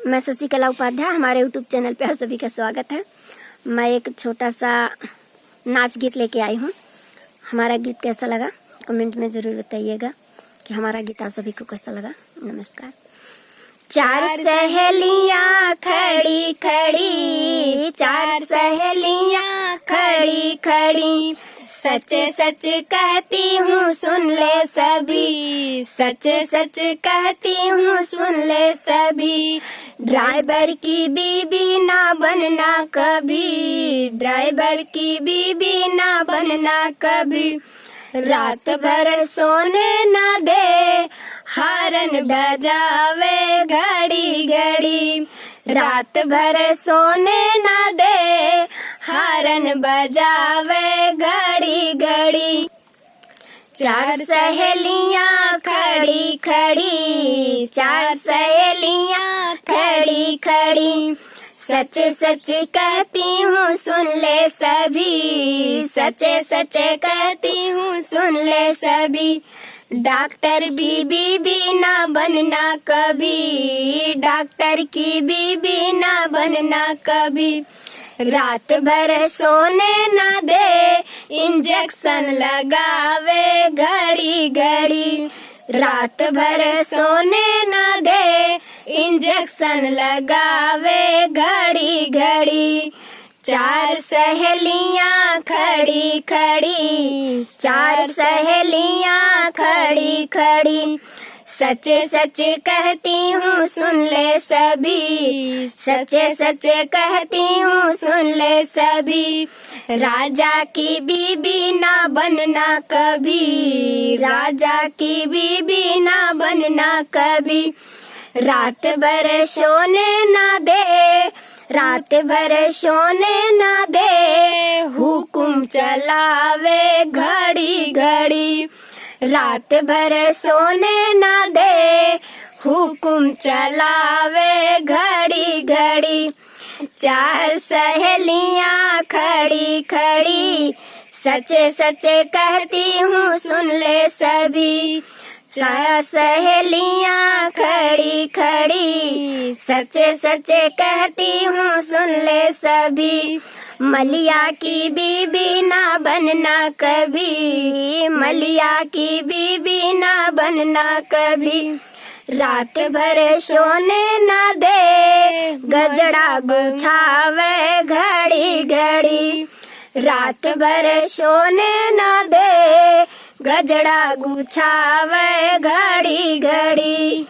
मैं शशिकला उपाध्याय, हमारे YouTube channel पे आप सभी का स्वागत है। मैं एक छोटा सा नाच गीत लेके आई हूँ। हमारा गीत कैसा लगा कमेंट में ज़रूर बताइएगा कि हमारा गीत आप सभी को कैसा लगा। नमस्कार। चार सहेलियाँ खड़ी खड़ी, चार सहेलियाँ खड़ी खड़ी, सच सच कहती हूँ सुन ले सभी, सच सच कहती हूँ सुन ले सभी। ड्राइवर की बीबी ना बनना कभी, ड्राइवर की बीबी ना बनना कभी। रात भर सोने ना दे, हारन बजावे घड़ी घड़ी। रात भर सोने ना दे, हारन बजावे घड़ी घड़ी। चार सहेलियाँ खड़ी खड़ी, चार सहेलियाँ खड़ी खड़ी, सच सच कहती हूँ सुन ले सभी, सच सच कहती हूँ सुन ले सभी। डॉक्टर बीबी ना बनना कभी, डॉक्टर की बीबी ना बनना कभी। रात भर सोने ना दे, इंजेक्शन लगावे घड़ी घड़ी। रात भर सोने ना दे, इंजेक्शन लगावे घड़ी घड़ी। चार सहेलियाँ खड़ी खड़ी, चार सहेलियाँ खड़ी खड़ी, सच सच कहती हूँ सुन ले सभी, सच सच कहती हूँ सुन ले सभी। राजा की बीबी ना बनना कभी, राजा की बीबी ना बनना कभी। रात भर सोने ना दे, रात भर सोने ना दे, हुकुम चलावे घड़ी घड़ी। रात भर सोने ना दे, हुकुम चलावे घड़ी घड़ी। चार सहेलियाँ खड़ी खड़ी, सच सच कहती हूँ सुन ले सभी। चार सहेलियाँ खड़ी खड़ी, सच सच कहती हूँ सुन ले सभी। मलिया की बीबी ना बनना कभी, मलिया की बीबी ना बनना कभी। रात भर सोने ना दे, गजड़ा गुछावे घड़ी घड़ी। रात भर सोने ना दे, गजड़ा गुछावे घड़ी घड़ी।